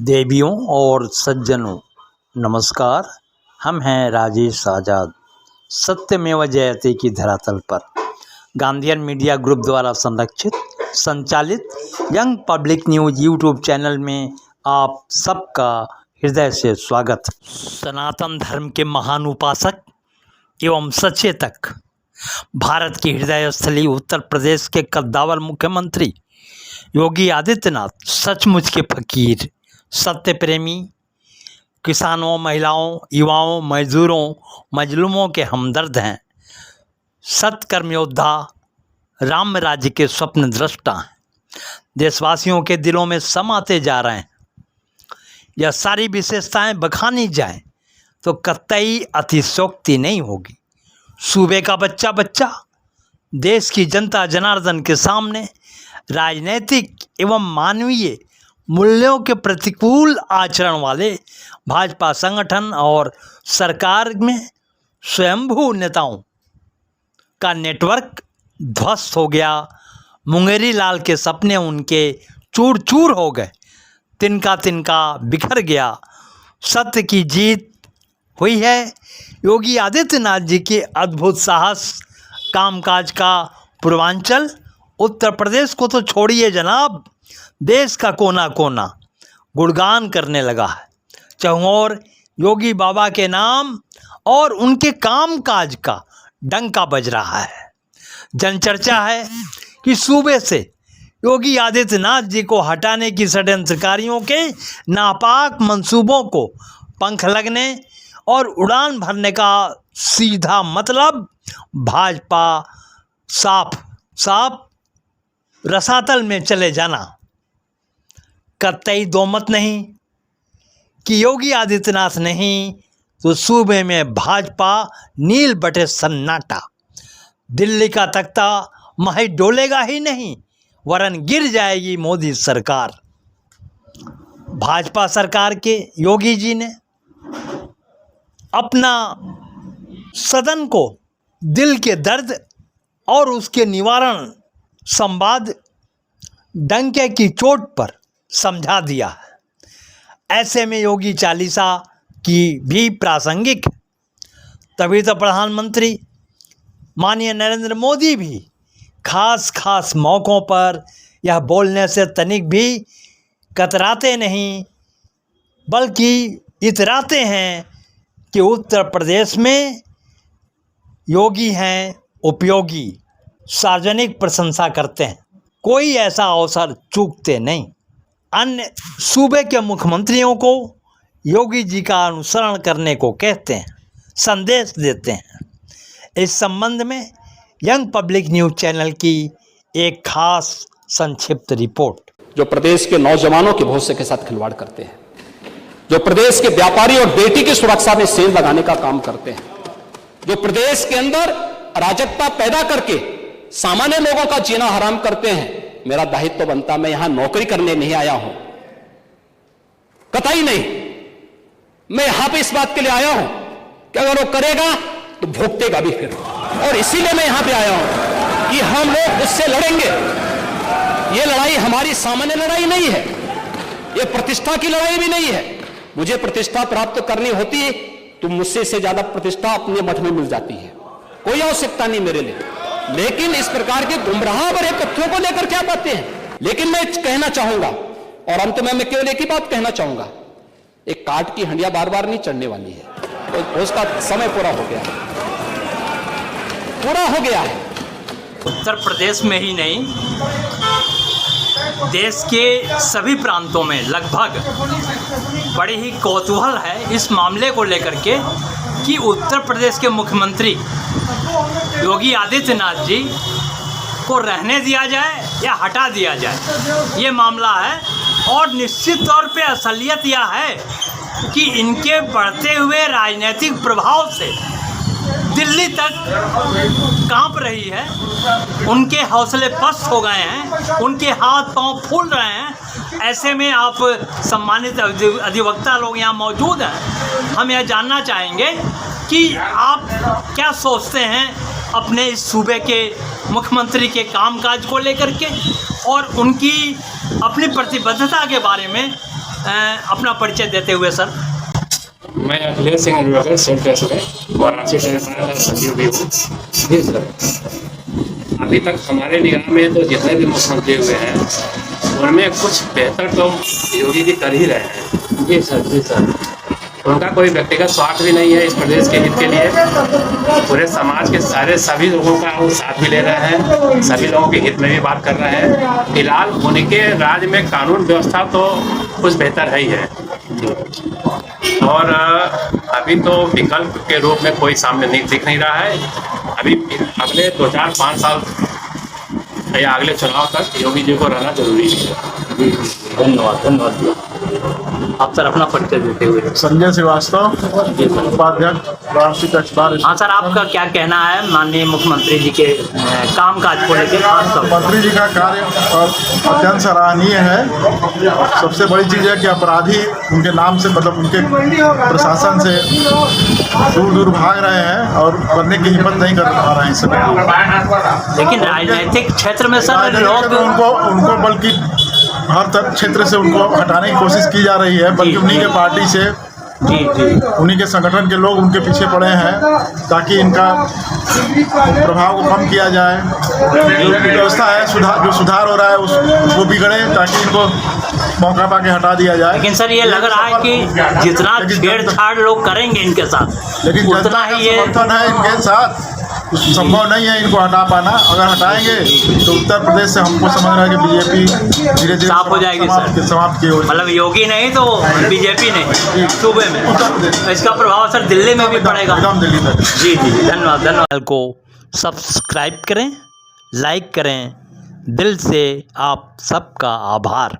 देवियों और सज्जनों नमस्कार। हम हैं राजेश आज़ाद। सत्यमेव जयते की धरातल पर गांधीयन मीडिया ग्रुप द्वारा संरक्षित संचालित young public news YouTube channel में आप सबका हृदय से स्वागत। सनातन धर्म के महान उपासक एवं सचेतक, भारत की हृदय स्थली उत्तर प्रदेश के कद्दावर मुख्यमंत्री योगी आदित्यनाथ सचमुच के फकीर, सत्य प्रेमी, किसानों, महिलाओं, युवाओं, मजदूरों, मजलूमों के हमदर्द हैं। सत्कर्म योद्धा, राम राज्य के स्वप्न दृष्टा हैं। देशवासियों के दिलों में समाते जा रहे हैं। यह सारी विशेषताएं बखानी जाएं तो कतई अतिशयोक्ति नहीं होगी। सूबे का बच्चा बच्चा देश की जनता जनार्दन के सामने राजनैतिक एवं मानवीय मूल्यों के प्रतिकूल आचरण वाले भाजपा संगठन और सरकार में स्वयंभू नेताओं का नेटवर्क ध्वस्त हो गया। मुंगेरी लाल के सपने उनके चूर चूर हो गए, तिनका तिनका बिखर गया। सत्य की जीत हुई है। योगी आदित्यनाथ जी के अद्भुत साहस, कामकाज का पूर्वांचल उत्तर प्रदेश को तो छोड़िए जनाब, देश का कोना कोना गुणगान करने लगा है। चहुओर योगी बाबा के नाम और उनके कामकाज का डंका बज रहा है। जनचर्चा है कि सूबे से योगी आदित्यनाथ जी को हटाने की षड्यंत्रकारियों के नापाक मंसूबों को पंख लगने और उड़ान भरने का सीधा मतलब भाजपा साफ साफ रसातल में चले जाना। कतई दो मत नहीं कि योगी आदित्यनाथ नहीं तो सूबे में भाजपा नील बटे सन्नाटा। दिल्ली का तख्ता महज डोलेगा ही नहीं वरन गिर जाएगी मोदी सरकार। भाजपा सरकार के योगी जी ने अपना सदन को दिल के दर्द और उसके निवारण संवाद डंके की चोट पर समझा दिया है। ऐसे में योगी चालीसा की भी प्रासंगिक है। तभी तो प्रधानमंत्री माननीय नरेंद्र मोदी भी खास मौक़ों पर यह बोलने से तनिक भी कतराते नहीं, बल्कि इतराते हैं कि उत्तर प्रदेश में योगी हैं उपयोगी, सार्वजनिक प्रशंसा करते हैं, कोई ऐसा अवसर चूकते नहीं। अन्य सूबे के मुख्यमंत्रियों को योगी जी का अनुसरण करने को कहते हैं, संदेश देते हैं। इस संबंध में यंग पब्लिक न्यूज़ चैनल की एक खास संक्षिप्त रिपोर्ट। जो प्रदेश के नौजवानों के भविष्य के साथ खिलवाड़ करते हैं, जो प्रदेश के व्यापारी और बेटी की सुरक्षा में सेंध लगाने का काम करते हैं, जो प्रदेश के अंदर अराजकता पैदा करके सामान्य लोगों का जीना हराम करते हैं, मेरा दायित्व तो बनता, मैं यहां नौकरी करने नहीं आया हूं, कतई नहीं। मैं यहां पे इस बात के लिए आया हूं कि अगर वो करेगा तो भोगतेगा भी फिर, और इसीलिए मैं यहां पे आया हूं कि हम लोग उससे लड़ेंगे। ये लड़ाई हमारी सामान्य लड़ाई नहीं है, ये प्रतिष्ठा की लड़ाई भी नहीं है। मुझे प्रतिष्ठा प्राप्त करनी होती तो मुझसे से ज्यादा प्रतिष्ठा अपने मठ में मिल जाती है, कोई आवश्यकता नहीं मेरे लिए। लेकिन इस प्रकार के गुमराह भरे तथ्यों को लेकर क्या बातें हैं। लेकिन मैं कहना चाहूंगा, और अंत में मैं केवल एक ही बात कहना चाहूंगा, एक काट की हंडिया बार बार नहीं चढ़ने वाली है, तो उसका समय पूरा हो गया है। उत्तर प्रदेश में ही नहीं, देश के सभी प्रांतों में लगभग बड़ी ही कौतूहल है इस मामले को लेकर के कि उत्तर प्रदेश के मुख्यमंत्री योगी आदित्यनाथ जी को रहने दिया जाए या हटा दिया जाए, ये मामला है। और निश्चित तौर पे असलियत यह है कि इनके बढ़ते हुए राजनीतिक प्रभाव से दिल्ली तक कांप रही है, उनके हौसले पस्त हो गए हैं, उनके हाथ पांव फूल रहे हैं। ऐसे में आप सम्मानित अधिवक्ता लोग यहाँ मौजूद हैं, हम यह जानना चाहेंगे कि आप क्या सोचते हैं अपने इस सूबे के मुख्यमंत्री के कामकाज को लेकर के और उनकी अपनी प्रतिबद्धता के बारे में अपना परिचय देते हुए सर। मैं अखिलेश सिंह एडवोकेट सेंट प्रेसिडेंट वाराणसी टेलीफोन सचिव भी हूँ। जी सर, अभी तक हमारे निगाह में तो जितने भी मुख्यमंत्री हुए हैं उनमें कुछ बेहतर तो योगी जी कर ही रहे हैं। जी सर, जी सर, उनका कोई व्यक्तिगत स्वार्थ भी नहीं है इस प्रदेश के हित के लिए, पूरे समाज के सभी लोगों का वो साथ भी ले रहे हैं, सभी लोगों के हित में भी बात कर रहे हैं। फिलहाल उनके राज्य में कानून व्यवस्था तो कुछ बेहतर है ही है, और अभी तो विकल्प के रूप में कोई सामने दिख नहीं रहा है। अभी अगले 2-4-5 साल या अगले चुनाव तक योगी जी को रहना जरूरी है। धन्यवाद, धन्यवाद। आप सर अपना परिचय देते हुए। संजय श्रीवास्तव, उपाध्यक्ष वाराणसी टैक्स बार। हाँ सर, आपका क्या कहना है माननीय मुख्यमंत्री जी के कामकाज को लेकर? मंत्री जी का कार्य अत्यंत सराहनीय है। सबसे बड़ी चीज़ है कि अपराधी उनके नाम से, मतलब उनके प्रशासन से दूर दूर भाग रहे हैं और करने की हिम्मत नहीं कर पा रहे हैं इस समय। लेकिन राजनीतिक क्षेत्र में सर लोग उनको बल्कि हर क्षेत्र से उनको हटाने की कोशिश की जा रही है, बल्कि उन्हीं के पार्टी से, उन्हीं के संगठन के लोग उनके पीछे पड़े हैं ताकि इनका प्रभाव को कम किया जाए। जो व्यवस्था है, जो सुधार हो रहा है उसको बिगड़े ताकि इनको मौका पाके हटा दिया जाए। लेकिन सर ये लग रहा है कि जितना छेड़छाड़ लोग करेंगे इनके साथ, लेकिन उतना ही ये समर्थन है इनके साथ, संभव नहीं है इनको हटा पाना। अगर हटाएंगे तो उत्तर प्रदेश से हमको समझ रहा है कि बीजेपी धीरे धीरे साफ हो जाएगी, समाप्त की हो। मतलब योगी नहीं तो बीजेपी नहीं सूबे में, इसका प्रभाव सर दिल्ली में भी पड़ेगा। एकदम दिल्ली तक। जी जी, धन्यवाद, धन्यवाद। को सब्सक्राइब करें, लाइक करें, दिल से आप सबका आभार।